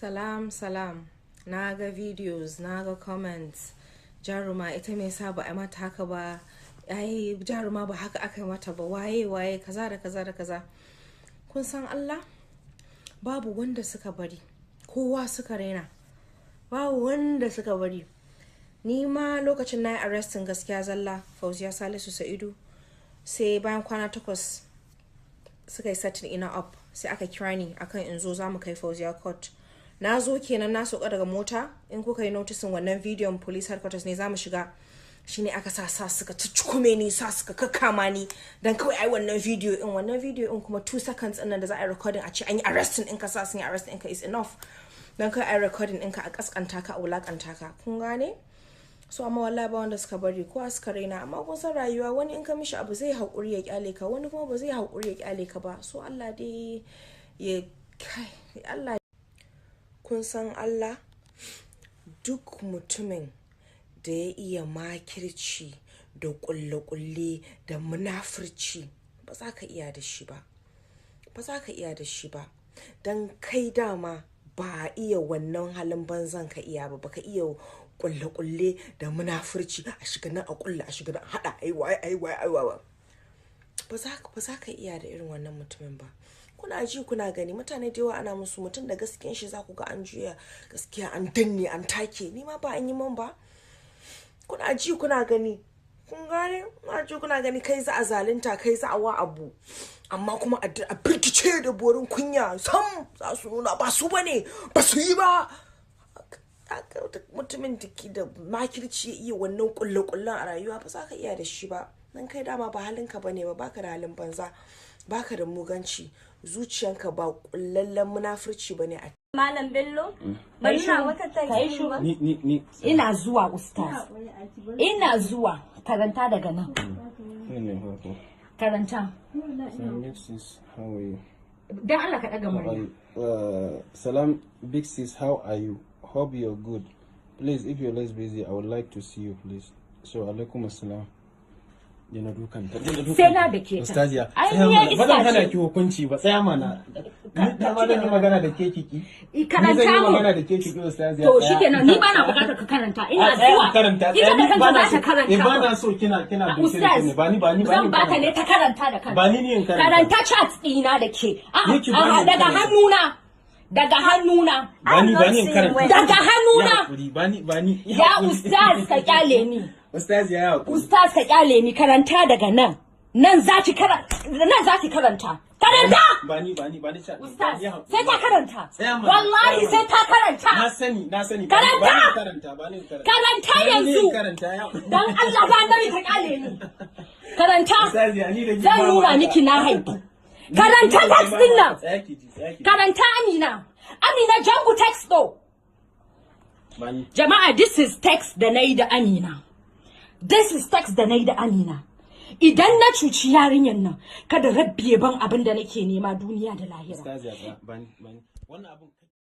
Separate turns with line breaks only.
Salam. Na ga videos, na ga comments. Jaruma ita me yasa ba a mata haka ba? Ai jaruma ba haka aka mata ba. Waye kaza da kaza. Kun san Allah? Babu wanda suka bari. Kowa suka raina. Babu wanda suka bari. Ni ma lokacin na yi arrestin gaskiya zalla Fauziya Salisu Sa'idu, sai bayan kwana 8 suka yi setting ina up, sai aka kira ni akan in zo za mu kai Fauziya court. Na zo kenan na soka daga mota, in kuka yi noticing wannan bidiyon police headquarters ne za mu shiga, shine aka sa suka cuccume ni, suka kakkama ni dan kawai ai wannan video in kuma 2 seconds din nan da za a yi recording a ce an yi arresting in ka sa sun yi arresting in ka is enough dan kai ai recording in ka a kaskanta ka a wulakanta ka, kun gane? So amma wallahi ba wanda suka bari, ko suka raina. Amma kun san rayuwa, wani in ka mishi abu zai haƙuri ya kyale ka, wani kuma ba zai haƙuri ya kyale ka ba. So Allah dai ya kai Allah. Kun san Allah, duk mutumin da ya iya makirci da kulle-kulle da munafurci ba za ka iya da shi ba. Dan kai dama ba iya wannan halin banzan ka iya ba, baka iya kulle-kulle da munafurci a shiga nan a kulle a shiga nan hada aiwa ba za ka iya da irin wannan mutumin ba. Kuna ji kuna gani mutane da yawa ana musu mutum da gaskiyan shi za ku ga an juya gaskiya, an danne an take. Ni ma ba an yi man ba. Kuna ji kuna gani, kun gane? Kuna ji kuna gani, kai za a zalunta, kai za a wa abu, amma kuma a birkice da borin kunya sam za su nuna ba su bane, ba su yi ba. Mutumin da makirci ya iya wannan kulle-kullen a rayuwa ba za ka iya da shi ba. Dan kai dama ba halinka bane ba, baka da halin banza, baka da muganci, zuciyanka ba kullallen munafurci bane a
Malam Bello, bai na wata tayi ba.
Ni
ina zuwa ustaz. Ina zuwa, karanta daga nan. Karanta.
How are you?
Dan Allah ka daga murya.
Salam, big sis, how are you? Hope you're good. Please, if you're less busy, I would like to see you, please. So, alaikum assalam. Yana dukan ta.
Sai na da ke ta.
Ustaziya.
Ai ni ya
Ba zan
isa
hana
ce.
ki hukunci ba, tsaya mana. Ni da ma zan yi magana da ke kiki.
Karanta
Ni zan yi
mu.
magana da ke kiki ustaziya.
To shikenan, ni ba na bukatar ka karanta. Ina zuwa.
Karanta.
Ita da kanta za ta karanta.
Ba na so kina duke da ne. Ba ni.
Zan baka ne ta karanta da kanta.
Ba ni ne in karanta.
Karanta chat ɗina da ke.
Yake ba ni
Daga
karanta.
hannuna. Daga hannuna.
Ba ni in karanta.
Daga hannuna.
Ba ni.
Ya ustaz ka kyale ni.
Ustaziya ya hakuri.
Ustaz ka kyale ni, karanta daga nan. Nan za ki karanta. Karanta!
Ba ni sha.
Ustaz, sai ta karanta.
Tsaya mana.
Wallahi sai ta karanta.
Na sani.
Karanta!
Ba ni karanta.
Karanta yanzu. Dan Allah ba nan ka kyale ni. Karanta.
Ustaziya ni da ki.
Zan nuna miki na haihu. Karanta text din nan.
Tsaya ki.
Karanta Amina jangu text do.
Ba ni.
Jama'a, this is text da nayi da Amina. Idan na cuci yarinyar nan, kada rabbiye ban abin da nake nema duniya da lahira.
Ustaziya ba ni. Wannan abin